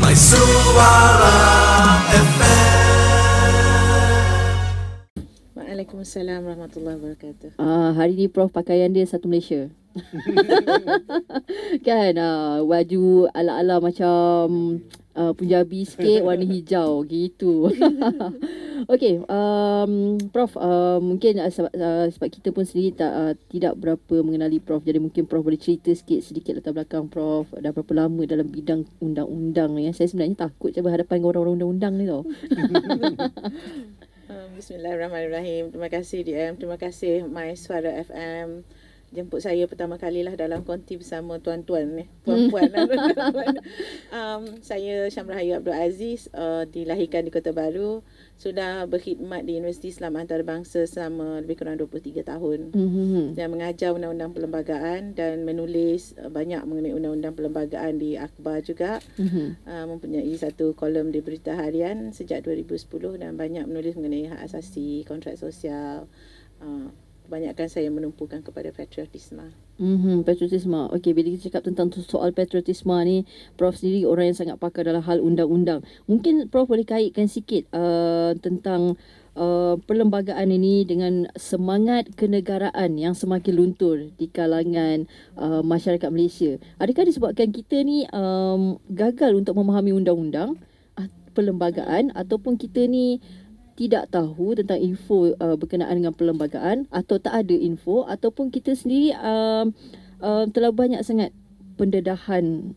My Suara FM. Waalaikumsalam warahmatullahi wabarakatuh. Hari ni Prof pakaian dia satu Malaysia. Kan baju ala-ala macam Punjabi sikit, warna hijau gitu. Okey, Prof, mungkin sebab kita pun sendiri tidak berapa mengenali Prof, jadi mungkin Prof boleh cerita sedikit latar belakang Prof, dah berapa lama dalam bidang undang-undang ni. Saya sebenarnya takut je berhadapan dengan orang-orang undang-undang ni tau. Bismillahirrahmanirrahim. Terima kasih DM, terima kasih My Suara FM jemput saya pertama kalilah dalam konti bersama tuan-tuan ni, puan-puan. Saya Syamrahayu Abdul Aziz, dilahirkan di Kota Baru, sudah berkhidmat di Universiti Islam Antarabangsa selama lebih kurang 23 tahun. Dan mengajar undang-undang perlembagaan dan menulis banyak mengenai undang-undang perlembagaan di akhbar juga. Mempunyai satu kolom di Berita Harian sejak 2010 dan banyak menulis mengenai hak asasi, kontrak sosial. Kebanyakan saya menumpukan kepada patriotisme. Patriotisme. Okey, bila kita cakap tentang soal patriotisme ni, Prof sendiri orang yang sangat pakar dalam hal undang-undang. Mungkin Prof boleh kaitkan sikit tentang perlembagaan ini dengan semangat kenegaraan yang semakin luntur di kalangan masyarakat Malaysia. Adakah disebabkan kita ni gagal untuk memahami undang-undang, perlembagaan, ataupun kita ni tidak tahu tentang info berkenaan dengan perlembagaan, atau tak ada info, ataupun kita sendiri terlalu banyak sangat pendedahan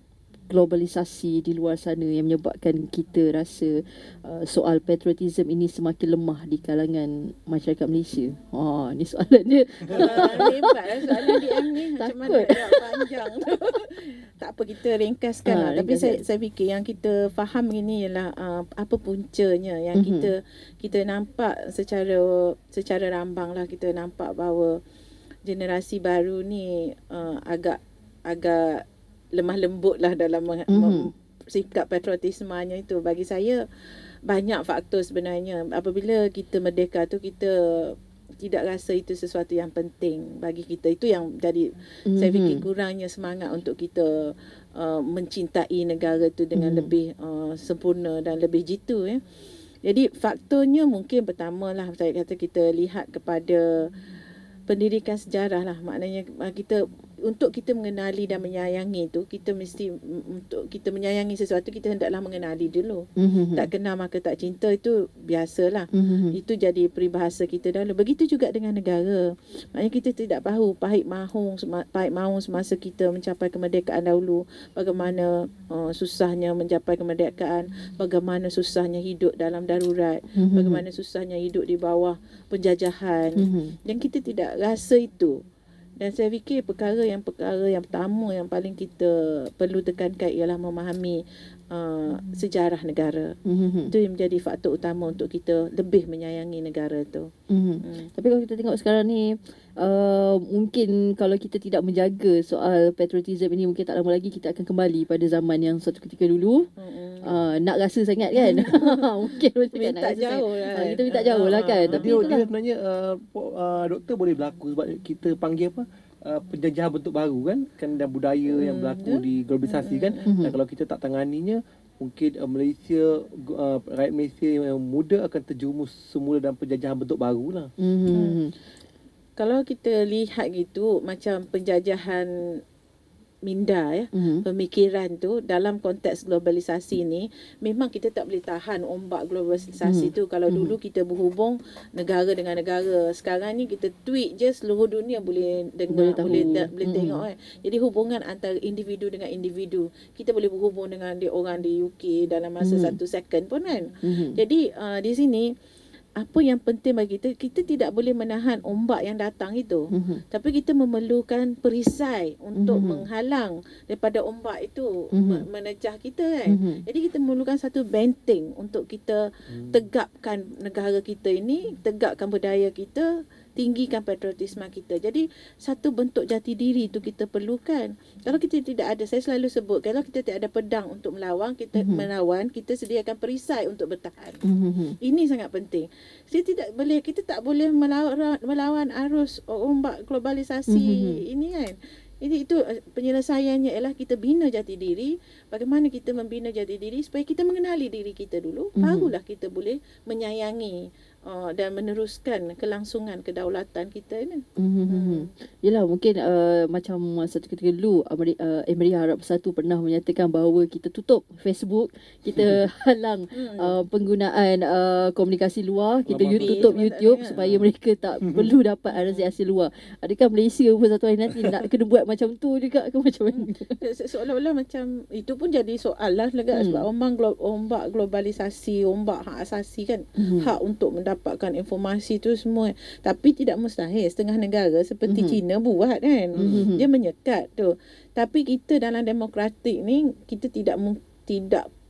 globalisasi di luar sana yang menyebabkan kita rasa soal patriotism ini semakin lemah di kalangan masyarakat Malaysia. Ni soalan dia. Hebatlah soalan DM ni. Macam mana nak panjang tu. Tak apa, kita ringkaskan lah. Tapi saya fikir yang kita faham ini ialah apa puncanya yang kita nampak secara rambang lah. Kita nampak bahawa generasi baru ni agak lemah lembut lah dalam sikap patriotismenya itu. Bagi saya banyak faktor sebenarnya. Apabila kita merdeka tu, kita tidak rasa itu sesuatu yang penting bagi kita. Itu yang jadi saya fikir kurangnya semangat untuk kita mencintai negara tu dengan lebih sempurna dan lebih jitu. Jadi faktornya mungkin pertama lah, saya kata kita lihat kepada pendidikan sejarah lah. Maknanya untuk kita mengenali dan menyayangi tu, kita mesti, untuk kita menyayangi sesuatu, kita hendaklah mengenali dulu. Tak kenal maka tak cinta, itu biasalah. Itu jadi peribahasa kita dahulu. Begitu juga dengan negara. Maknanya kita tidak tahu pahit maung semasa kita mencapai kemerdekaan dahulu. Bagaimana susahnya mencapai kemerdekaan, bagaimana susahnya hidup dalam darurat, bagaimana susahnya hidup di bawah penjajahan. Dan kita tidak rasa itu. Dan saya fikir perkara yang pertama yang paling kita perlu tekankan ialah memahami sejarah negara. Itu yang menjadi faktor utama untuk kita lebih menyayangi negara tu. Tapi kalau kita tengok sekarang ni, mungkin kalau kita tidak menjaga soal patriotism ini, mungkin tak lama lagi kita akan kembali pada zaman yang suatu ketika dulu. Nak rasa sangat kan. Mungkin minta jauh lah. Kita minta jauh lah kan. Tapi dia sebenarnya doktor boleh berlaku sebab kita panggil apa, penjajahan bentuk baru kan dan budaya yang berlaku di globalisasi kan. Dan kalau kita tak tanganinya, mungkin Malaysia, rakyat Malaysia yang muda akan terjerumus semula dalam penjajahan bentuk baru lah. Kalau kita lihat gitu, macam penjajahan minda pemikiran tu dalam konteks globalisasi ni, memang kita tak boleh tahan ombak globalisasi tu. Kalau dulu kita berhubung negara dengan negara, sekarang ni kita tweet je seluruh dunia boleh dengar, boleh tengok. Jadi hubungan antara individu dengan individu, kita boleh berhubung dengan orang di UK dalam masa 1 second pun kan. Jadi di sini apa yang penting bagi kita tidak boleh menahan ombak yang datang itu. Tapi kita memerlukan perisai untuk menghalang daripada ombak itu menejah kita kan. Jadi kita memerlukan satu benteng untuk kita tegakkan negara kita ini, tegakkan budaya kita, tinggikan patriotisme kita. Jadi satu bentuk jati diri itu kita perlukan. Kalau kita tidak ada, saya selalu sebut, kalau kita tidak ada pedang untuk melawan, kita sediakan perisai untuk bertahan. Ini sangat penting. Kita tak boleh melawan arus ombak globalisasi ini kan. Jadi itu penyelesaiannya ialah kita bina jati diri. Bagaimana kita membina jati diri supaya kita mengenali diri kita dulu, barulah kita boleh menyayangi dan meneruskan kelangsungan kedaulatan kita ni. Yelah, mungkin macam satu ketika dulu Emiria Arab Bersatu pernah menyatakan bahawa kita tutup Facebook, kita halang penggunaan komunikasi luar, kita tutup YouTube supaya mereka tak perlu dapat hasil luar. Adakah Malaysia pun satu hari nanti nak kena buat macam tu juga ke macam mana? Seolah-olah macam itu pun jadi soalan lah sebab ombak globalisasi, ombak hak asasi kan, hak untuk mendapatkan informasi tu semua. Tapi tidak mustahil setengah negara seperti China buat kan. Dia menyekat tu. Tapi kita dalam demokratik ni kita tidak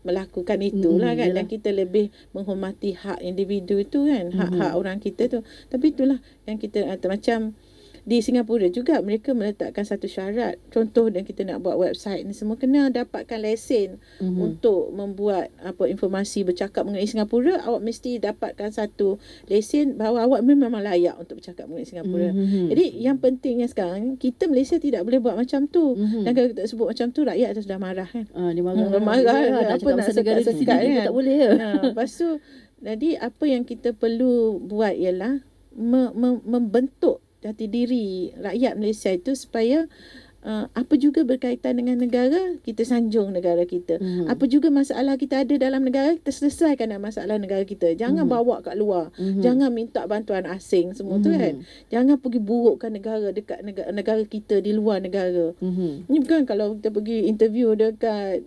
melakukan itulah kan. Dan kita lebih menghormati hak individu itu kan, hak-hak orang kita tu. Tapi itulah yang kita macam di Singapura juga mereka meletakkan satu syarat. Contoh dan kita nak buat website ni semua kena dapatkan lesen untuk membuat informasi bercakap mengenai Singapura. Awak mesti dapatkan satu lesen bahawa awak memang layak untuk bercakap mengenai Singapura. Jadi yang pentingnya sekarang kita Malaysia tidak boleh buat macam tu. Dan kalau kita sebut macam tu rakyat dah sudah marah kan. Dia marah. Marah apa nak sekat-sekat kan. Tak boleh ya. Lepas tu jadi apa yang kita perlu buat ialah membentuk jati diri rakyat Malaysia itu supaya apa juga berkaitan dengan negara, kita sanjung negara kita. Apa juga masalah kita ada dalam negara, kita selesaikan masalah negara kita. Jangan bawa kat luar. Jangan minta bantuan asing semua tu kan. Jangan pergi burukkan negara dekat negara kita di luar negara. Ni bukan kalau kita pergi interview dekat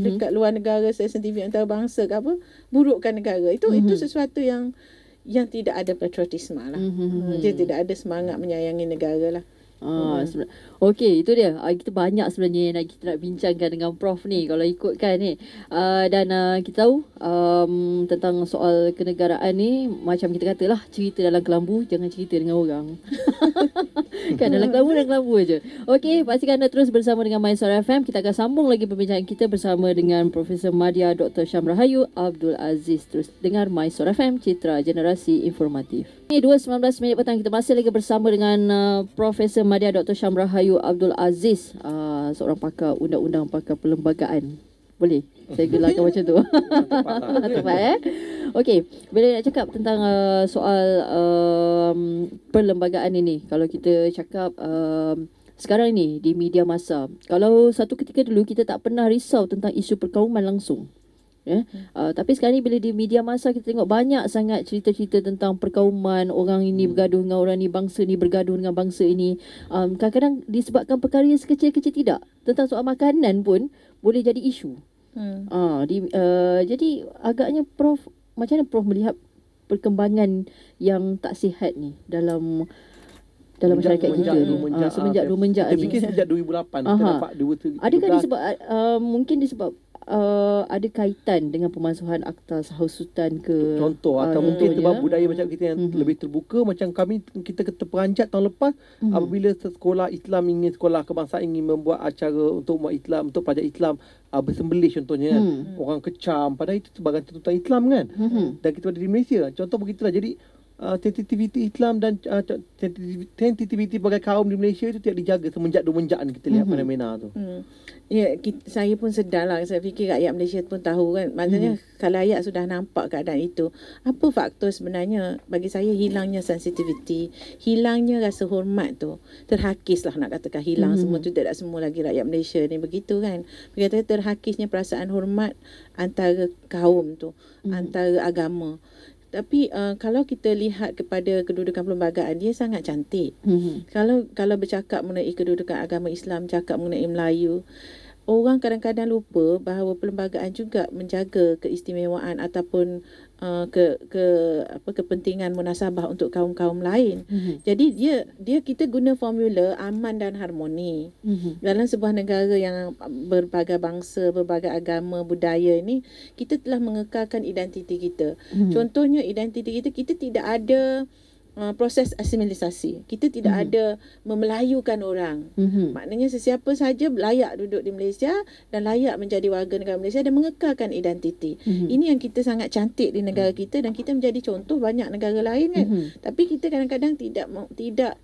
dekat luar negara, stesen TV antarabangsa ke apa, burukkan negara. Itu sesuatu yang tidak ada patriotisme lah. Dia tidak ada semangat menyayangi negara lah. Okey, itu dia. Kita banyak sebenarnya yang kita nak bincangkan dengan Prof ni kalau ikutkan ni. Dan kita tahu tentang soal kenegaraan ni, macam kita katalah, cerita dalam kelambu, jangan cerita dengan orang. Kan dalam kelambu je. Okey, pastikan anda terus bersama dengan MySuara FM. Kita akan sambung lagi perbincangan kita bersama dengan Profesor Madya Dr. Syam Rahayu Abdul Aziz. Terus dengar MySuara FM, Citra Generasi Informatif. Ini 2.19 minit petang, kita masih lagi bersama dengan Profesor Madya Dr. Syam Rahayu Abdul Aziz, seorang pakar undang-undang, pakar perlembagaan. Boleh saya gelarkan macam tu? Tepat Okey, bila nak cakap tentang soal perlembagaan ini, kalau kita cakap sekarang ni di media masa, kalau satu ketika dulu kita tak pernah risau tentang isu perkauman langsung. Tapi sekarang ni bila di media masa kita tengok banyak sangat cerita-cerita tentang perkauman, orang ini bergaduh dengan orang ni, bangsa ni bergaduh dengan bangsa ini. Kadang-kadang disebabkan perkara yang sekecil-kecil tidak. Tentang soal makanan pun boleh jadi isu. Jadi agaknya Prof, macam mana Prof melihat perkembangan yang tak sihat ni dalam masyarakat kita ni semenjak rumenjak ni. Saya fikir sejak 2008 kita nampak 2 adakah disebab mungkin disebab ada kaitan dengan pemansuhan Akta Sahausutan ke contoh, atau mungkin sebab budaya macam kita yang lebih terbuka. Macam kita terperanjat tahun lepas apabila sekolah Islam ingin, sekolah kebangsaan ingin membuat acara untuk umat Islam, untuk pelajar Islam bersembelih contohnya, orang kecam, padahal itu sebagai tuntutan Islam kan. Dan kita ada di Malaysia contoh begitulah. Jadi sensitiviti Islam dan sensitiviti bagi kaum di Malaysia itu tidak dijaga semenjak rumenjak ni kita lihat fenomena tu. Ya, saya pun sedar lah. Saya fikir rakyat Malaysia pun tahu kan. Maksudnya khalayak sudah nampak keadaan itu. Apa faktor sebenarnya? Bagi saya hilangnya sensitiviti, hilangnya rasa hormat tu. Terhakis lah nak katakan hilang semua tu. Tidak semua lagi rakyat Malaysia ni begitu kan. Berkata terhakisnya perasaan hormat antara kaum tu, antara agama. Tapi kalau kita lihat kepada kedudukan perlembagaan, dia sangat cantik. Kalau bercakap mengenai kedudukan agama Islam, cakap mengenai Melayu, orang kadang-kadang lupa bahawa perlembagaan juga menjaga keistimewaan ataupun kepentingan munasabah untuk kaum-kaum lain. Jadi dia kita guna formula aman dan harmoni. Dalam sebuah negara yang berbagai bangsa, berbagai agama, budaya ini, kita telah mengekalkan identiti kita. Contohnya identiti kita tidak ada proses asimilisasi. Kita tidak ada memelayukan orang. Maknanya sesiapa saja layak duduk di Malaysia dan layak menjadi warga negara Malaysia dan mengekalkan identiti. Ini yang kita sangat cantik di negara kita dan kita menjadi contoh banyak negara lain kan. Tapi kita kadang-kadang tidak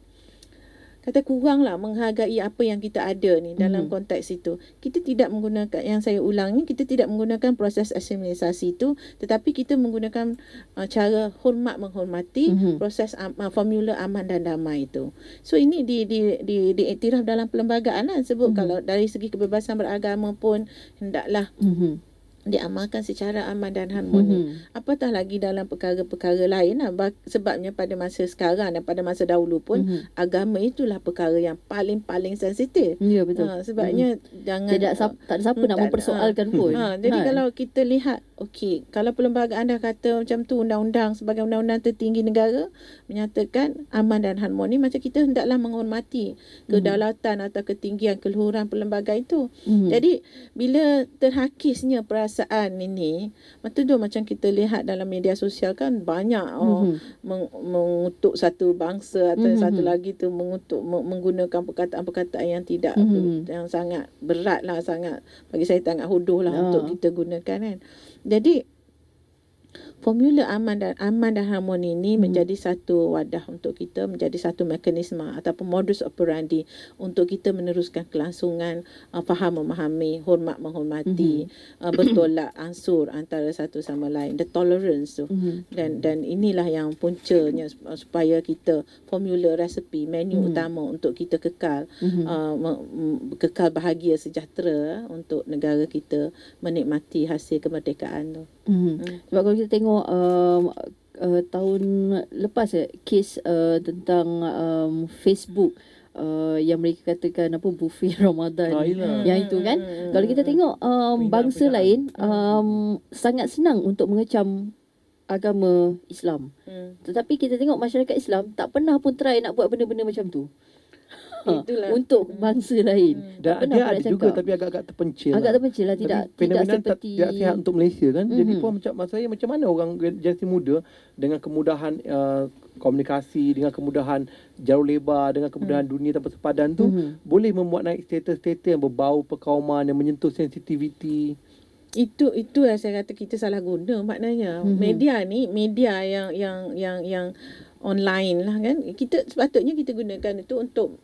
kata kuranglah menghargai apa yang kita ada ni dalam konteks itu. Kita tidak menggunakan, yang saya ulang ni, kita tidak menggunakan proses asimilisasi itu, tetapi kita menggunakan cara hormat menghormati proses formula aman dan damai itu. So ini diiktiraf dalam perlembagaan lah, sebut kalau dari segi kebebasan beragama pun hendaklah diamalkan secara aman dan harmoni. Apatah lagi dalam perkara-perkara lain lah. Sebabnya pada masa sekarang dan pada masa dahulu pun agama itulah perkara yang paling sensitif. Ya, betul. Sebabnya jangan tak ada siapa nak mempersoalkan pun. Jadi kalau kita lihat, okey, kalau perlembagaan dah kata macam tu, undang-undang sebagai undang-undang tertinggi negara menyatakan aman dan harmoni, macam kita hendaklah menghormati kedaulatan atau ketinggian keluhuran perlembagaan itu. Jadi bila terhakisnya perasaan ini, betul macam kita lihat dalam media sosial kan, banyak mengutuk satu bangsa atau satu lagi tu mengutuk, menggunakan perkataan-perkataan yang tidak yang sangat berat lah, sangat, bagi saya sangat hodoh lah untuk kita gunakan kan. Jadi formula aman dan harmoni ini menjadi satu wadah untuk kita, menjadi satu mekanisme ataupun modus operandi untuk kita meneruskan kelangsungan faham memahami, hormat menghormati, bertolak ansur antara satu sama lain, the tolerance tu. Dan inilah yang puncanya supaya kita formula resepi, menu utama untuk kita kekal kekal bahagia sejahtera untuk negara kita menikmati hasil kemerdekaan tu. Sebab kalau kita tengok tahun lepas kes tentang Facebook yang mereka katakan apa, buffet Ramadan yang itu kan, kalau kita tengok bangsa lain sangat senang untuk mengecam agama Islam, tetapi kita tengok masyarakat Islam tak pernah pun try nak buat benda-benda macam tu. Untuk bangsa lain. Dan dia ada juga tapi agak-agak terpencil. Agak terpencil lah, tidak seperti tidak sihat untuk Malaysia kan. Jadi puan macam mana orang generasi muda dengan kemudahan komunikasi, dengan kemudahan jalur lebar, dengan kemudahan dunia tanpa sepadan tu boleh membuat naik status-status yang berbau perkauman, yang menyentuh sensitiviti. Itu yang saya kata kita salah guna maknanya. Media ni, media yang online lah kan, kita sepatutnya kita gunakan itu untuk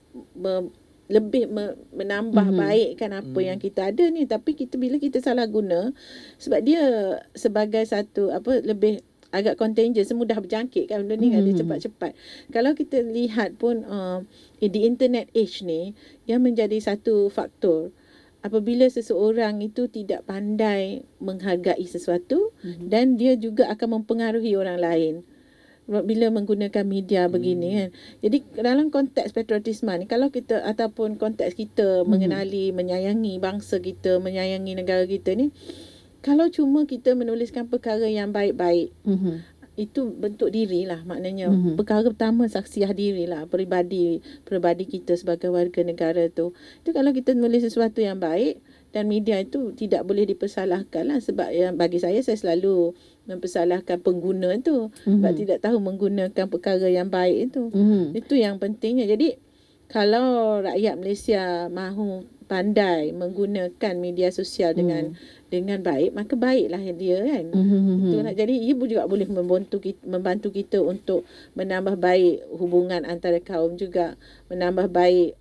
lebih menambah baikkan apa yang kita ada ni. Tapi bila kita salah guna, sebab dia sebagai satu lebih agak contagious, mudah berjangkit kan benda ni kan, dia cepat-cepat. Kalau kita lihat pun di internet age ni, yang menjadi satu faktor apabila seseorang itu tidak pandai menghargai sesuatu, dan dia juga akan mempengaruhi orang lain bila menggunakan media begini kan. Jadi dalam konteks patriotisme ni, kalau kita ataupun konteks kita mengenali, menyayangi bangsa kita, menyayangi negara kita ni, kalau cuma kita menuliskan perkara yang baik-baik, itu bentuk diri lah maknanya. Perkara pertama saksiah diri lah, peribadi kita sebagai warga negara tu. Itu kalau kita menulis sesuatu yang baik, dan media itu tidak boleh dipersalahkan lah. Sebab yang bagi saya selalu mempersalahkan pengguna tu sebab tidak tahu menggunakan perkara yang baik itu. Itu yang pentingnya. Jadi kalau rakyat Malaysia mahu pandai menggunakan media sosial dengan baik, maka baiklah dia kan. Itu nak jadi ia juga boleh membantu kita untuk menambah baik hubungan antara kaum, juga menambah baik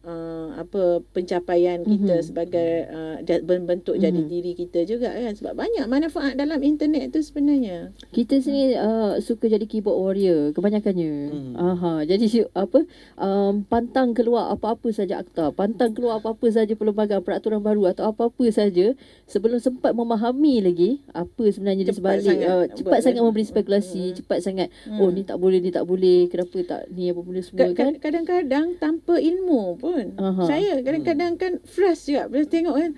pencapaian kita sebagai bentuk jadi diri kita juga kan. Sebab banyak manfaat dalam internet tu sebenarnya. Kita sini suka jadi keyboard warrior kebanyakannya. Jadi pantang keluar apa-apa saja akta, pantang keluar apa-apa saja perlembagaan, peraturan baru atau apa-apa saja sebelum sempat memahami lagi apa sebenarnya di sebalik. Cepat sangat memberi spekulasi, cepat sangat ni tak boleh, kenapa tak ni, apa benda semua kan. Kadang-kadang tanpa ilmu pun. Saya kadang-kadang kan frust juga bila tengok kan,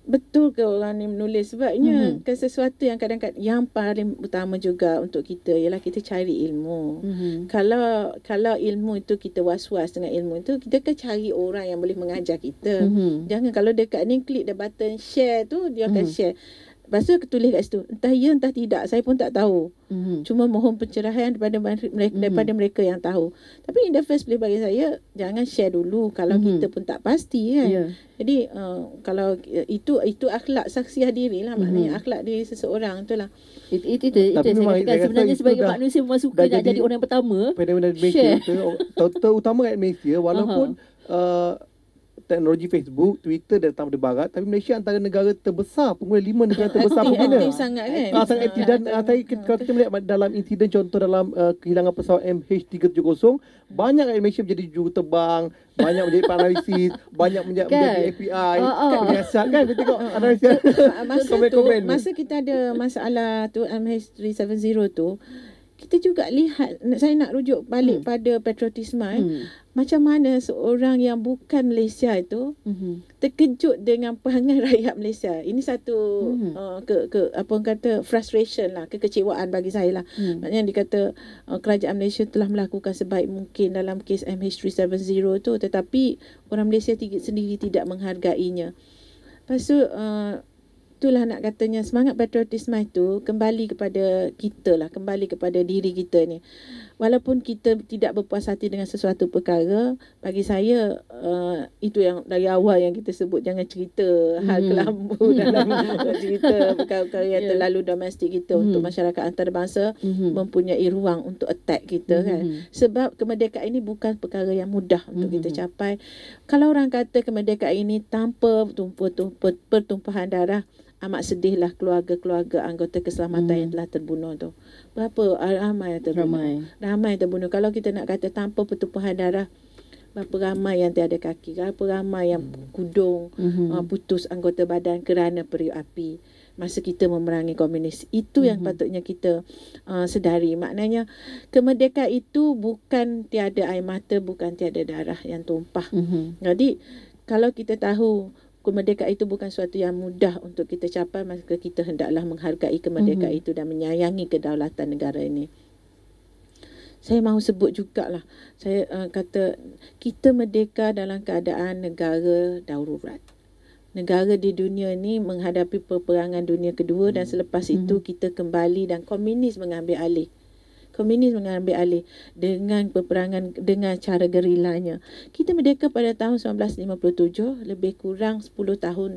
betul ke orang ni menulis. Sebabnya ke sesuatu yang kadang-kadang yang paling utama juga untuk kita ialah kita cari ilmu. Kalau ilmu itu kita was-was dengan ilmu itu, kita akan cari orang yang boleh mengajar kita. Jangan kalau dekat ni klik the button share tu, dia akan share. Lepas tu aku tulis kat situ, entah ya entah tidak, saya pun tak tahu. Cuma mohon pencerahan daripada mereka yang tahu. Tapi in the first place bagi saya, jangan share dulu kalau kita pun tak pasti kan. Jadi kalau itu akhlak saksiah diri lah, maknanya akhlak diri seseorang tu lah. Itu saya katakan sebenarnya sebagai manusia memang suka nak jadi orang yang pertama. Fenomena Malaysia terutama kat Malaysia, walaupun teknologi Facebook, Twitter datang dari barat, tapi Malaysia antara negara terbesar pengguna, 5 negara terbesar pengguna. Aktif sangat kan. Sangat aktif. Dan kalau kita melihat dalam insiden, contoh dalam kehilangan pesawat MH370, banyak kat Malaysia menjadi juruterbang, banyak menjadi penanalisis, banyak menjadi FBI, penyiasat kan. Kita tengok analisis. Masa kita ada masalah tu MH370 tu, kita juga lihat, saya nak rujuk balik pada patriotisme macam mana seorang yang bukan Malaysia itu terkejut dengan perangai rakyat Malaysia. Ini satu apa orang kata frustration lah, kekecewaan bagi saya lah. Maknanya dia kata kerajaan Malaysia telah melakukan sebaik mungkin dalam kes MH370 tu, tetapi orang Malaysia sendiri tidak menghargainya. Lepas tu itulah nak katanya semangat patriotisme itu kembali kepada kita lah, kembali kepada diri kita ni. Walaupun kita tidak berpuas hati dengan sesuatu perkara, bagi saya itu yang dari awal yang kita sebut, jangan cerita hal kelambu dalam cerita perkara-perkara yang terlalu domestik kita untuk masyarakat antarabangsa mempunyai ruang untuk attack kita kan. Sebab kemerdekaan ini bukan perkara yang mudah untuk kita capai. Kalau orang kata kemerdekaan ini tanpa pertumpahan darah, amat sedihlah keluarga-keluarga anggota keselamatan yang telah terbunuh tu. Berapa ramai yang terbunuh? Ramai yang terbunuh. Kalau kita nak kata tanpa pertumpahan darah, berapa ramai yang tiada kaki, berapa ramai yang kudung, putus anggota badan kerana periuk api masa kita memerangi komunis. Itu yang patutnya kita sedari. Maknanya kemerdekaan itu bukan tiada air mata, bukan tiada darah yang tumpah. Jadi kalau kita tahu kemerdekaan itu bukan suatu yang mudah untuk kita capai, maka kita hendaklah menghargai kemerdekaan itu dan menyayangi kedaulatan negara ini. Saya mahu sebut jugalah, saya kata kita merdeka dalam keadaan negara darurat. Negara di dunia ini menghadapi peperangan dunia kedua dan selepas itu kita kembali dan komunis mengambil alih. Komunis mengambil alih dengan peperangan, dengan cara gerilanya. Kita merdeka pada tahun 1957, lebih kurang 10 tahun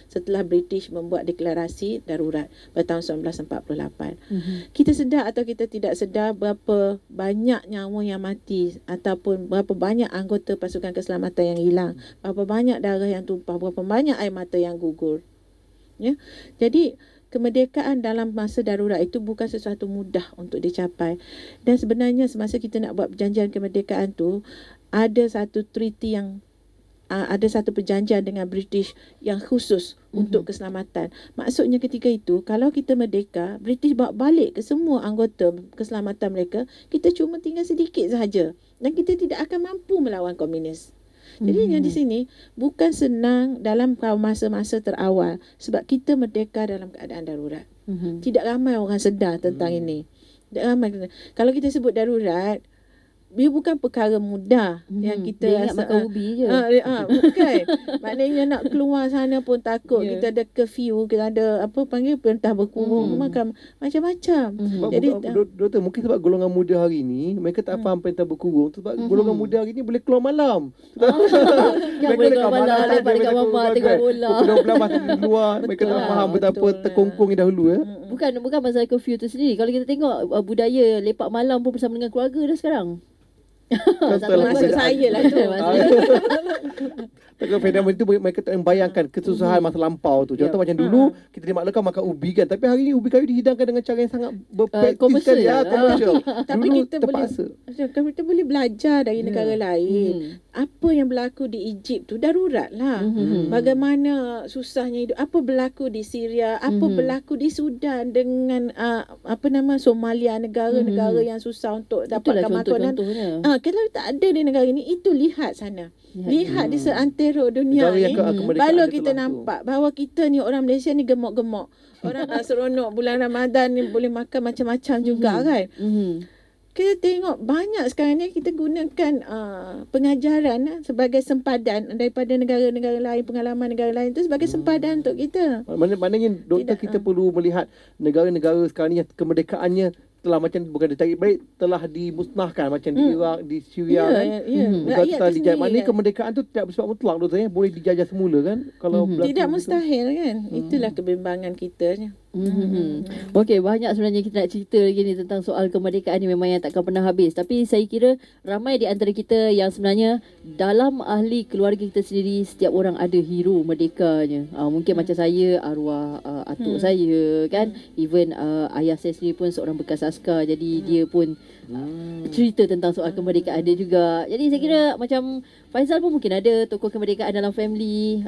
setelah British membuat deklarasi darurat pada tahun 1948. Kita sedar atau kita tidak sedar berapa banyak nyawa yang mati ataupun berapa banyak anggota pasukan keselamatan yang hilang, berapa banyak darah yang tumpah, berapa banyak air mata yang gugur. Ya. Jadi kemerdekaan dalam masa darurat itu bukan sesuatu mudah untuk dicapai. Dan sebenarnya semasa kita nak buat perjanjian kemerdekaan tu, ada satu treaty yang ada satu perjanjian dengan British yang khusus untuk keselamatan. Maksudnya ketika itu, kalau kita merdeka, British bawa balik ke semua anggota keselamatan mereka, kita cuma tinggal sedikit sahaja dan kita tidak akan mampu melawan komunis. Jadi yang di sini bukan senang dalam masa-masa terawal sebab kita merdeka dalam keadaan darurat. Tidak ramai orang sedar tentang ini. Tidak ramai. Kalau kita sebut darurat, dia bukan perkara mudah yang kita dia ingat makan ubi je. Bukan. Maknanya nak keluar sana pun takut. Kita ada curfew, kita ada perintah berkurung, makan macam-macam. Jadi doktor, mungkin sebab golongan muda hari ni mereka tak faham perintah berkurung, sebab golongan muda hari ni boleh keluar malam. Yang boleh keluar malam, lepak dekat mama tengok bola. Pukul 12 masih di luar. Mereka tak faham betapa terkongkong dahulu. Bukan masalah curfew tu sendiri. Kalau kita tengok budaya lepak malam pun bersama dengan keluarga dah sekarang. Maksud saya lah tu. Tengok fenomena itu mereka tak membayangkan kesusahan masa lampau tu. Contoh macam dulu kita di Mak Lekau makan ubi kan, tapi hari ni ubi kayu dihidangkan dengan cara yang sangat berpraktis kan, komersial. Tapi dulu kita terpaksa. kita boleh belajar dari negara lain. Apa yang berlaku di Egypt tu darurat lah. Bagaimana susahnya hidup. Apa berlaku di Syria, apa berlaku di Sudan dengan Somalia, negara-negara yang susah untuk dapatkan makanan. Kalau tak ada di negara ini, itu lihat sana. Lihat di seantero dunia ni, baru kita nampak bahawa kita ni orang Malaysia ni gemuk-gemuk. Orang seronok bulan Ramadan ni boleh makan macam-macam juga kan. kita tengok banyak sekarang ni kita gunakan pengajaran sebagai sempadan daripada negara-negara lain, pengalaman negara lain tu sebagai sempadan untuk kita. Maknanya doktor, kita perlu melihat negara-negara sekarang ni yang kemerdekaannya telah macam bukan ditarik balik, telah dimusnahkan macam di Iraq, di Syria kan. Rakyat dijajah. Maknanya kemerdekaan tu tidak bersifat mutlak doktor ya. Boleh dijajah semula kan kalau tidak mustahil kan. Itulah kebimbangan kita. Okey, banyak sebenarnya kita nak cerita lagi ni tentang soal kemerdekaan ni, memang yang takkan pernah habis. Tapi saya kira ramai di antara kita yang sebenarnya dalam ahli keluarga kita sendiri, setiap orang ada hero merdekanya. Mungkin macam saya, arwah atuk saya kan. Even ayah saya sendiri pun seorang bekas askar. Jadi dia pun cerita tentang soal kemerdekaan dia juga. Jadi saya kira macam Faizal pun mungkin ada tokoh kemerdekaan dalam family.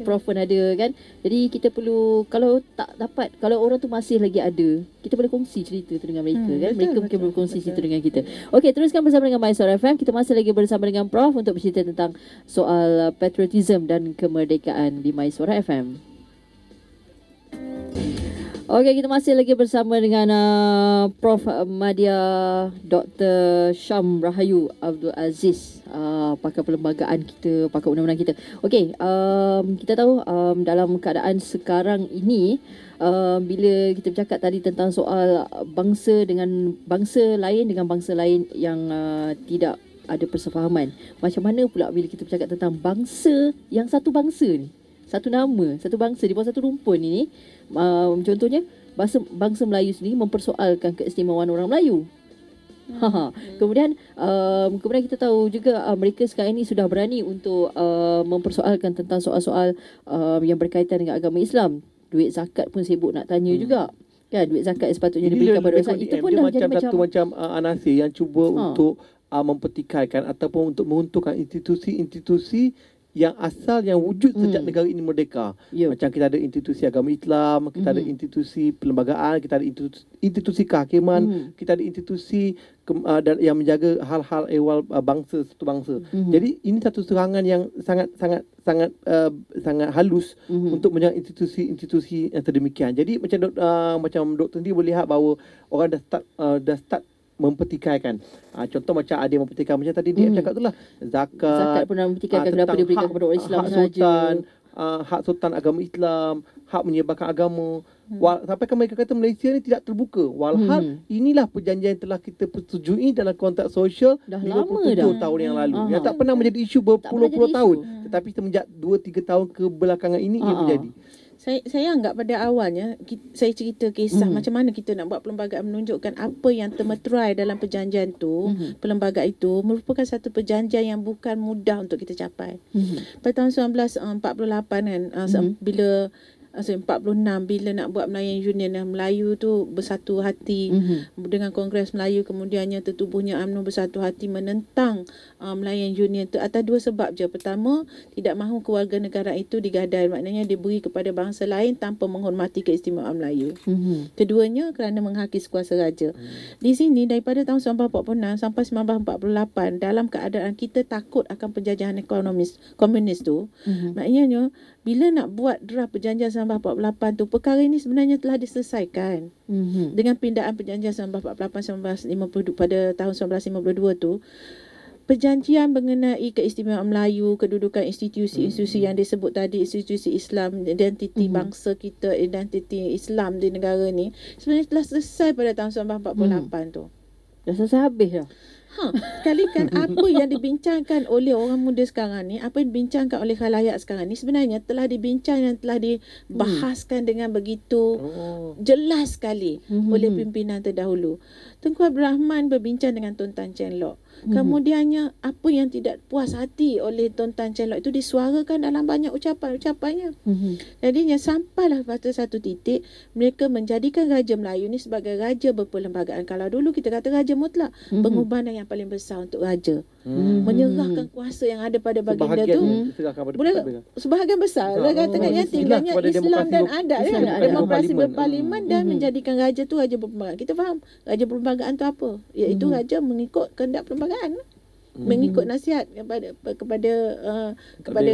Prof pun ada kan. Jadi kita perlu, kalau tak dapat, kalau orang tu masih lagi ada, kita boleh kongsi cerita tu dengan mereka kan. Mereka mungkin berkongsi cerita dengan kita. Okey, teruskan bersama dengan MySuara FM. Kita masih lagi bersama dengan Prof untuk bercerita tentang soal patriotism dan kemerdekaan di MySuara FM. Okey, kita masih lagi bersama dengan Prof Madya Dr. Syam Rahayu Abdul Aziz, pakar perlembagaan kita, pakar undang-undang kita. Okey, kita tahu dalam keadaan sekarang ini, bila kita bercakap tadi tentang soal bangsa lain dengan bangsa lain yang tidak ada persefahaman. Macam mana pula bila kita bercakap tentang bangsa yang satu bangsa ni, satu nama, satu bangsa di bawah satu rumpun ini. Contohnya bangsa Melayu sendiri mempersoalkan keistimewaan orang Melayu. Kemudian kita tahu juga mereka sekarang ini sudah berani untuk mempersoalkan tentang soal-soal yang berkaitan dengan agama Islam. Duit zakat pun sibuk nak tanya juga. Kan, duit zakat sepatutnya diberikan pada orang. Itu pun dah macam jadi satu macam anasir yang cuba untuk mempertikaikan ataupun untuk menguntukkan institusi-institusi yang asal yang wujud sejak negara ini merdeka. Macam kita ada institusi agama Islam, kita ada institusi perlembagaan, kita ada institusi kehakiman, kita ada institusi yang menjaga hal-hal ehwal bangsa, satu bangsa. Jadi ini satu serangan yang sangat halus untuk menjaga institusi-institusi yang sedemikian. Jadi macam doktor sendiri boleh lihat bahawa orang dah start mempertikaikan. Contoh macam ada yang mempertikaikan macam tadi dia cakap tu lah, zakat pun mempertikaikan kenapa diberikan kepada orang Islam sahaja. Hak sultan agama Islam, hak menyebarkan agama. Sampai kan mereka kata Malaysia ni tidak terbuka. Walhal inilah perjanjian yang telah kita persetujui dalam konteks sosial dah 57 tahun yang lalu. Yang tak pernah menjadi isu berpuluh-puluh tahun. Tetapi semenjak 2-3 tahun kebelakangan ini ia menjadi. Saya anggap pada awalnya saya cerita kisah macam mana kita nak buat perlembagaan, menunjukkan apa yang termeterai dalam perjanjian tu. Perlembagaan itu merupakan satu perjanjian yang bukan mudah untuk kita capai. Pada tahun 1948 kan, bila 46 bila nak buat Melayan Union, Melayu tu bersatu hati dengan Kongres Melayu, kemudiannya tertubuhnya UMNO bersatu hati menentang Melayan Union tu atas dua sebab je. Pertama, tidak mahu kewarganegaraan itu digadai, maknanya diberi kepada bangsa lain tanpa menghormati keistimewaan Melayu. Keduanya, kerana menghakis kuasa raja. Di sini daripada tahun 1946 sampai 1948 dalam keadaan kita takut akan penjajahan komunis tu, maknanya bila nak buat draft perjanjian 1948 tu, perkara ini sebenarnya telah diselesaikan. Dengan pindaan perjanjian 1948-1952 pada tahun 1952 tu, perjanjian mengenai keistimewaan Melayu, kedudukan institusi-institusi yang disebut tadi, institusi Islam, identiti bangsa kita, identiti Islam di negara ni, sebenarnya telah selesai pada tahun 1948 tu. Dah selesai habis dah. Sekali kan apa yang dibincangkan oleh orang muda sekarang ni, apa yang dibincangkan oleh khalayak sekarang ni sebenarnya telah dibincang dan telah dibahaskan dengan begitu jelas sekali oleh pimpinan terdahulu. Tengku Abdul Rahman berbincang dengan Tun Tan Cheng Lock. Kemudiannya apa yang tidak puas hati oleh Tun Tan Cheng Lock itu disuarakan dalam banyak ucapan-ucapannya. Jadinya sampailah pada satu titik mereka menjadikan Raja Melayu ni sebagai raja berperlembagaan. Kalau dulu kita kata raja mutlak, pengorbanan yang paling besar untuk raja. Menyerahkan kuasa yang ada pada baginda tu. Sebahagian besar. Katakan yang tinggalnya Islam dan adat. Demokrasi berparlimen dan menjadikan raja tu raja berperlembagaan. Kita faham raja perlembagaan tu apa? Iaitu raja mengikut kehendak perlembagaan. mengikut nasihat kepada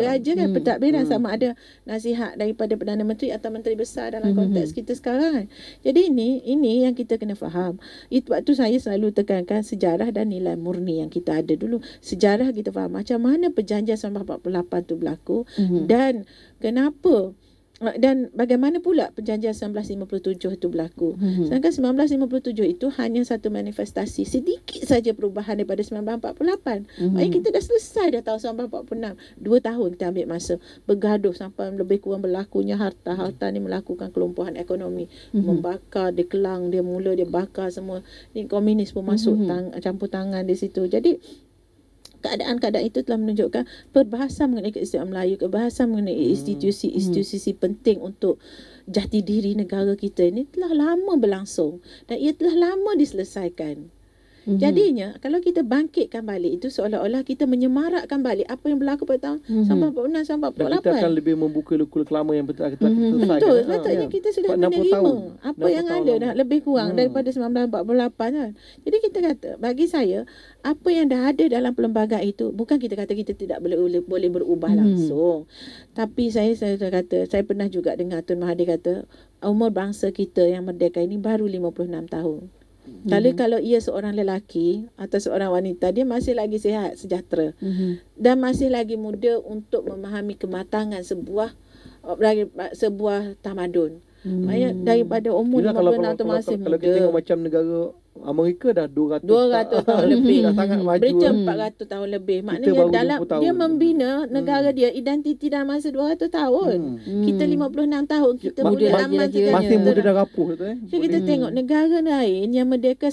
raja kan, pentadbir, dan sama ada nasihat daripada Perdana Menteri atau Menteri Besar dalam konteks kita sekarang kan. Jadi ini yang kita kena faham. Itu waktu saya selalu tekankan sejarah dan nilai murni yang kita ada dulu. Sejarah kita faham macam mana perjanjian 1948 tu berlaku, dan kenapa dan bagaimana pula perjanjian 1957 itu berlaku. Sedangkan 1957 itu hanya satu manifestasi, sedikit saja perubahan daripada 1948. Maknanya kita dah selesai dah tahun 1946. 2 tahun kita ambil masa bergaduh sampai lebih kurang berlakunya harta ni melakukan kelumpuhan ekonomi, membakar, dia kelang, dia bakar semua. Ni komunis pun masuk campur tangan di situ. Jadi keadaan-keadaan itu telah menunjukkan perbahasan mengenai keistimewaan Melayu, perbahasan mengenai institusi penting untuk jati diri negara kita ini telah lama berlangsung dan ia telah lama diselesaikan. Jadinya kalau kita bangkitkan balik itu seolah-olah kita menyemarakkan balik apa yang berlaku pada tahun 1946 1948. Dan kita akan lebih membuka luka-luka lama yang betul kita selesaikan. Betul, sepatutnya kita sudah menerima apa yang ada dah lebih kurang daripada 1948 kan. Jadi kita kata, bagi saya apa yang dah ada dalam perlembagaan itu, bukan kita kata kita tidak boleh berubah langsung. Tapi saya kata, saya pernah juga dengar Tun Mahathir kata umur bangsa kita yang merdeka ini baru 56 tahun. Kalau ia seorang lelaki atau seorang wanita, dia masih lagi sihat, sejahtera, dan masih lagi muda untuk memahami kematangan sebuah tamadun. Daripada umur 56 tu masih muda. Kalau kita tengok macam negara Amerika dah 200 tahun lebih. Dah sangat maju. Britain 400 tahun lebih. Maknanya dalam dia membina negara dia, identiti dalam masa 200 tahun. Kita 56 tahun. Kita boleh aman masih muda dah rapuh tu So kita tengok negara lain yang merdeka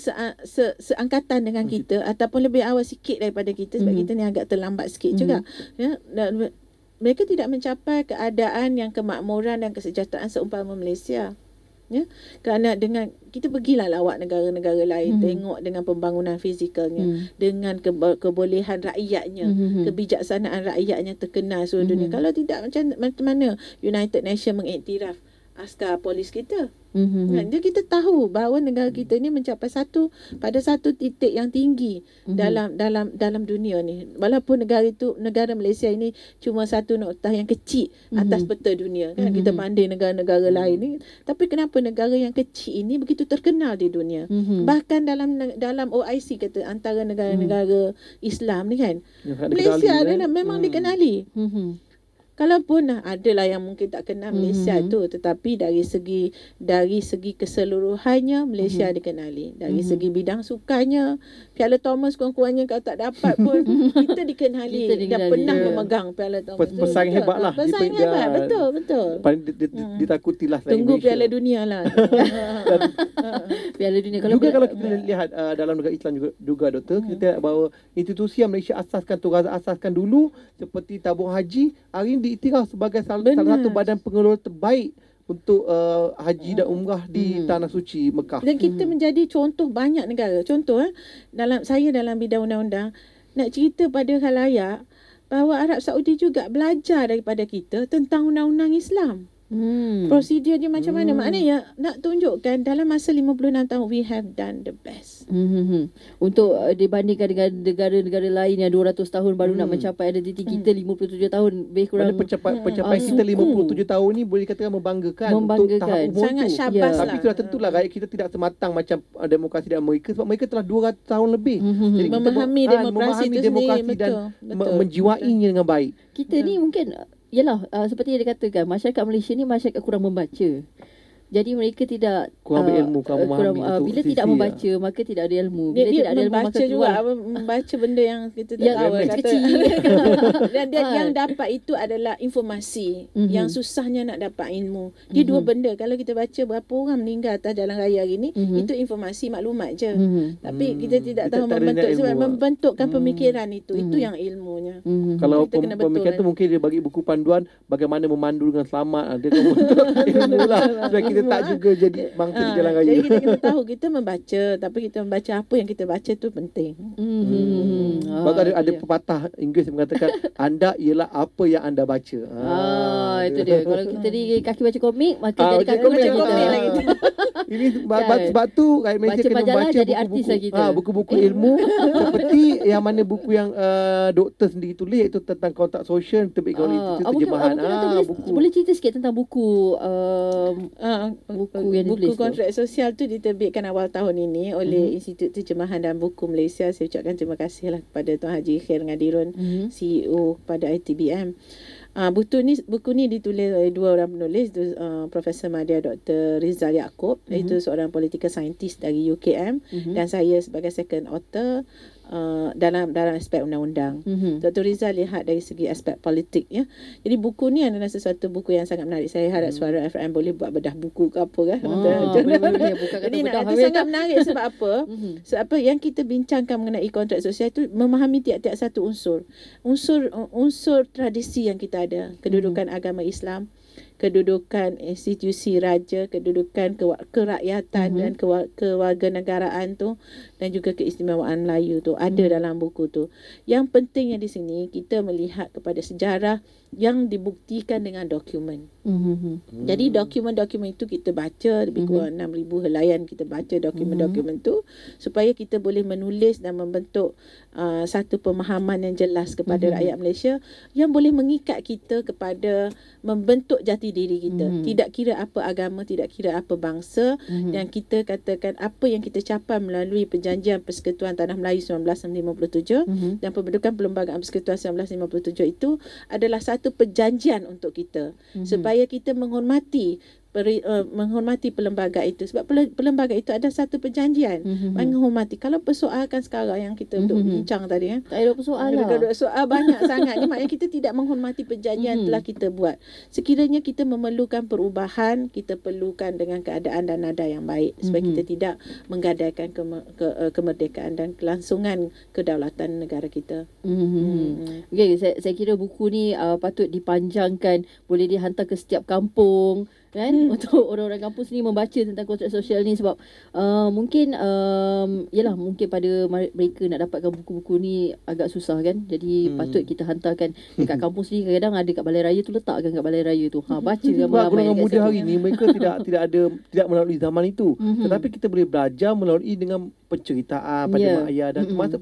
seangkatan dengan kita ataupun lebih awal sikit daripada kita, sebab kita ni agak terlambat sikit juga. Ya, mereka tidak mencapai keadaan yang kemakmuran dan kesejahteraan seumpama Malaysia. Ya, kerana dengan kita pergilah lawat negara-negara lain, tengok dengan pembangunan fizikalnya, dengan kebolehan rakyatnya, kebijaksanaan rakyatnya terkenal seluruh dunia. Kalau tidak, macam mana United Nations mengiktiraf askar polis kita? Dia kita tahu bahawa negara kita ni mencapai pada satu titik yang tinggi dalam dunia ni. Walaupun negara Malaysia ini cuma satu noktah yang kecil atas peta dunia kan, kita banding negara-negara lain ni, tapi kenapa negara yang kecil ini begitu terkenal di dunia? Bahkan dalam OIC kata antara negara-negara Islam ni kan, Malaysia adalah memang dikenali. Kalaupun adalah yang mungkin tak kenal Malaysia tu, tetapi dari segi keseluruhannya Malaysia dikenali. Dari segi bidang sukanya, Piala Thomas kurang-kurangnya kalau tak dapat pun kita dikenali. Dah pernah memegang Piala Thomas. Pesaing hebat lah. Pesaing hebat, betul. Ditakutilah tunggu Piala Dunia lah. Piala Dunia. Kalau kita lihat dalam negara Islam juga Doktor, kita lihat bahawa institusi yang Malaysia asaskan dulu seperti tabung haji, hari ini diiktiraf sebagai salah satu badan pengelola terbaik untuk haji dan umrah di Tanah Suci Mekah. Dan kita menjadi contoh banyak negara. Contoh dalam bidang undang-undang, nak cerita pada khalayak bahawa Arab Saudi juga belajar daripada kita tentang undang-undang Islam. Prosedur dia macam mana? Maknanya nak tunjukkan dalam masa 56 tahun we have done the best. Untuk dibandingkan dengan negara-negara lain yang 200 tahun baru nak mencapai identiti kita 57 tahun lebih kurang. Pencapaian kita 57 tahun ni boleh katakan membanggakan. Untuk tahap umur sangat tu. syabas lah. Tapi sudah tentulah rakyat kita tidak sematang macam demokrasi di Amerika, sebab mereka telah 200 tahun lebih. Jadi kita memahami demokrasi itu sendiri, dan menjiwainya dengan baik. Kita ni mungkin seperti yang dikatakan, masyarakat Malaysia ni masyarakat kurang membaca. Jadi mereka tidak kurang berilmu, kurang memahami bila tidak membaca maka tidak ada ilmu. Bila tidak ada ilmu maka membaca benda yang kita tak tahu kecil. Dan yang dapat itu adalah informasi. Yang susahnya nak dapat ilmu. Dia dua benda. Kalau kita baca berapa orang meninggal atas jalan raya hari ni, itu informasi, maklumat je. Tapi kita tidak tahu membentukkan pemikiran itu. Itu yang ilmunya. Kalau pemikiran tu mungkin dia bagi buku panduan bagaimana memandu dengan selamat. Dia ilmu lah. Supaya kita tak juga jadi bangsa di jalan raya. Jadi kita kena tahu kita membaca, tapi kita membaca apa yang kita baca tu penting. Sebab ada pepatah Inggeris yang mengatakan anda ialah apa yang anda baca. Itu dia. Kalau kita ni kaki baca komik, maka jadi kaki baca komik kita. lagi. Ini sebab tu rakyat Malaysia baca kena majalah membaca jadi artis lah kita. buku-buku ilmu seperti yang mana buku yang doktor sendiri tulis, iaitu tentang kontak sosial, terbitkan oleh Institut Terjemahan. Boleh cerita sikit tentang buku buku yang ditulis buku kontrak sosial tu diterbitkan awal tahun ini oleh Institut Terjemahan dan Buku Malaysia. Saya ucapkan terima kasihlah kepada Tuan Haji Khair Ngadirun, CEO pada ITBM. Buku ni ditulis oleh dua orang penulis, Profesor Madya Dr. Rizal Yaakob, iaitu seorang political scientist dari UKM, dan saya sebagai second author dalam aspek undang-undang. Dr. Rizal lihat dari segi aspek politik, ya. Jadi buku ni adalah sesuatu buku yang sangat menarik. Saya harap Suara FM boleh buat bedah buku ke apa kan. Jadi itu sangat menarik sebab apa? Sebab apa yang kita bincangkan mengenai kontrak sosial itu memahami tiap-tiap satu unsur tradisi yang kita ada, kedudukan agama Islam, kedudukan institusi raja, kedudukan kerakyatan dan kewarganegaraan tu, dan juga keistimewaan Melayu tu ada dalam buku tu. Yang pentingnya di sini kita melihat kepada sejarah yang dibuktikan dengan dokumen. Jadi dokumen-dokumen itu kita baca, lebih kurang 6,000 helaian kita baca dokumen-dokumen tu, supaya kita boleh menulis dan membentuk satu pemahaman yang jelas kepada rakyat Malaysia yang boleh mengikat kita kepada membentuk jati diri kita. Tidak kira apa agama, tidak kira apa bangsa, yang kita katakan apa yang kita capai melalui Perjanjian Persekutuan Tanah Melayu 1957 dan Pembentukan Perlembagaan Persekutuan 1957 itu adalah satu perjanjian untuk kita, supaya kita menghormati perlembagaan itu, sebab perlembagaan itu ada satu perjanjian menghormati. Kalau persoalkan sekarang yang kita untuk bincang tadi, tak ada soal banyak sangat ni, maknanya kita tidak menghormati perjanjian telah kita buat. Sekiranya kita memerlukan perubahan, kita perlukan dengan keadaan dan nada yang baik, supaya kita tidak menggadaikan kemerdekaan dan kelangsungan kedaulatan negara kita. Okay, saya kira buku ni patut dipanjangkan, boleh dihantar ke setiap kampung kan, untuk orang-orang kampus ni membaca tentang kontrak sosial ni, sebab mungkin yalah, mungkin pada mereka nak dapatkan buku-buku ni agak susah kan. Jadi patut kita hantarkan dekat kampus ni. Kadang-kadang ada kat balai raya tu, letakkan kat balai raya tu, baca ramai-ramai. Golongan muda hari ni mereka tidak melalui zaman itu, tetapi kita boleh belajar melalui dengan penceritaan pada mak ayah, dan termasuk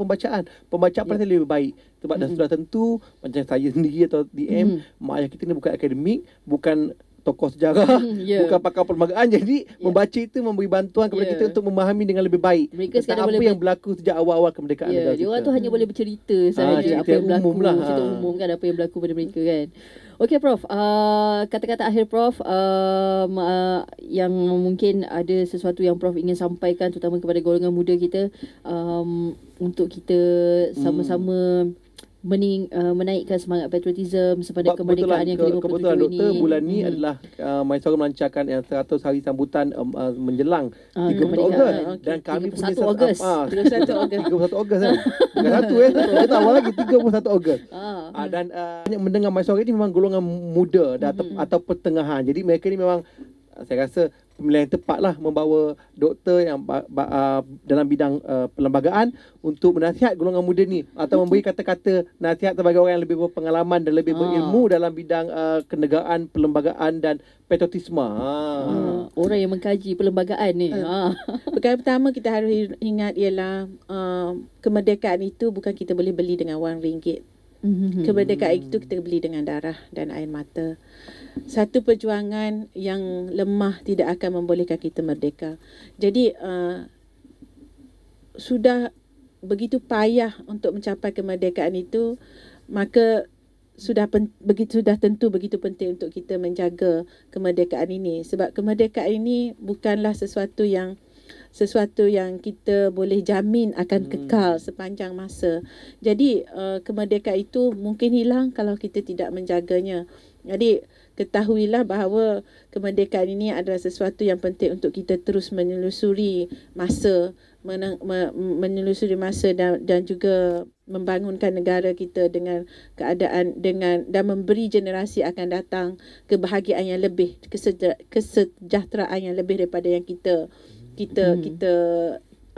pembacaan pasti lebih baik. Sebab dah sudah tentu, macam saya sendiri atau DM, mak ayah kita ni bukan akademik, bukan tokoh sejarah, bukan pakar perlembagaan. Jadi membaca itu memberi bantuan kepada kita untuk memahami dengan lebih baik mereka tentang apa yang berlaku sejak awal-awal kemerdekaan negara kita. Dia orang tu hanya boleh bercerita sahaja apa yang berlaku, cerita umum kan, apa yang berlaku pada mereka kan. Okey Prof, kata-kata akhir Prof, yang mungkin ada sesuatu yang Prof ingin sampaikan terutama kepada golongan muda kita, untuk kita sama-sama menaikkan semangat patriotism sepada kemerdekaan yang ke-57 ini. Kebetulan doktor, bulan ni adalah Mysore melancarkan 100 hari sambutan menjelang 30 Ogos, dan kami punya 31 Ogos 31 Ogos kan. Bukan 1 kita awal lagi 31 Ogos. Dan banyak mendengar Mysore ini memang golongan muda atau pertengahan. Jadi mereka ni memang saya rasa pemilihan yang tepat lah membawa doktor yang dalam bidang perlembagaan untuk menasihat golongan muda ni, atau memberi kata-kata nasihat sebagai orang yang lebih berpengalaman dan lebih berilmu dalam bidang kenegaraan, perlembagaan dan patriotisme. Orang yang mengkaji perlembagaan ni. Perkara pertama kita harus ingat ialah kemerdekaan itu bukan kita boleh beli dengan wang ringgit. Kemerdekaan itu kita beli dengan darah dan air mata. Satu perjuangan yang lemah tidak akan membolehkan kita merdeka. Jadi sudah begitu payah untuk mencapai kemerdekaan itu, maka sudah tentu begitu penting untuk kita menjaga kemerdekaan ini. Sebab kemerdekaan ini bukanlah sesuatu yang kita boleh jamin akan kekal sepanjang masa. Jadi kemerdekaan itu mungkin hilang kalau kita tidak menjaganya. Jadi ketahuilah bahawa kemerdekaan ini adalah sesuatu yang penting untuk kita terus menelusuri masa, dan juga membangunkan negara kita dengan keadaan dan memberi generasi akan datang kebahagiaan yang lebih, kesejahteraan yang lebih daripada yang kita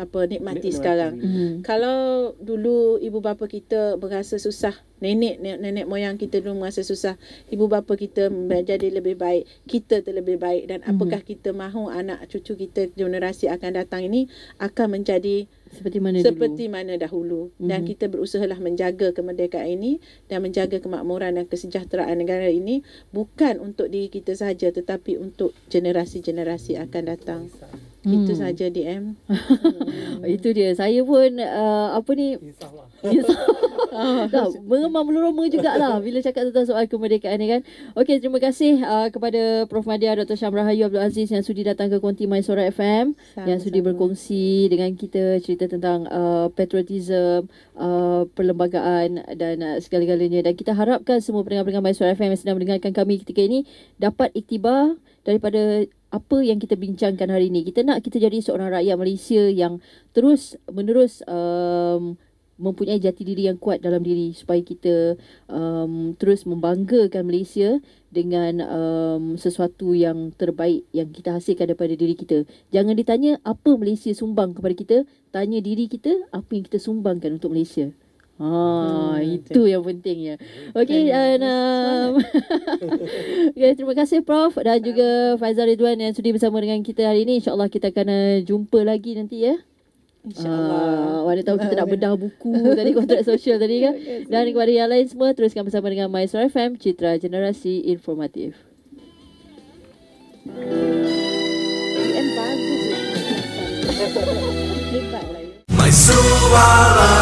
nikmati sekarang. Kalau dulu ibu bapa kita berasa susah, nenek moyang kita dulu merasa susah, ibu bapa kita menjadi lebih baik, kita terlebih baik, dan apakah kita mahu anak cucu kita generasi akan datang ini akan menjadi seperti mana dahulu. Dan kita berusahalah menjaga kemerdekaan ini dan menjaga kemakmuran dan kesejahteraan negara ini bukan untuk diri kita sahaja tetapi untuk generasi-generasi akan datang. Itu saja DM. Itu dia. Saya pun Insaflah. Mengemam meluroma jugalah bila cakap tentang soal kemerdekaan ni kan. Okey, terima kasih kepada Prof Madya Dr. Syam Rahayu Abdul Aziz yang sudi datang ke Konti My Suara FM, yang sudi berkongsi dengan kita cerita tentang patriotism, perlembagaan dan segala-galanya. Dan kita harapkan semua pendengar-pendengar My Suara FM yang sedang mendengarkan kami ketika ini dapat iktibar daripada apa yang kita bincangkan hari ini. Kita nak kita jadi seorang rakyat Malaysia yang terus menerus mempunyai jati diri yang kuat dalam diri supaya kita terus membanggakan Malaysia dengan sesuatu yang terbaik yang kita hasilkan daripada diri kita. Jangan ditanya apa Malaysia sumbang kepada kita, tanya diri kita apa yang kita sumbangkan untuk Malaysia. Itu yang pentingnya. Okey, dan okay, terima kasih Prof dan juga Faizal Ridwan yang sudi bersama dengan kita hari ini. InsyaAllah kita akan jumpa lagi nanti ya. InsyaAllah. Mana tahu kita nak bedah buku tadi, kontrak sosial tadi kan. Dan kepada yang lain semua, teruskan bersama dengan My Suara FM, Citra Generasi Informatif. DM bagus. Hebat lah. My Suara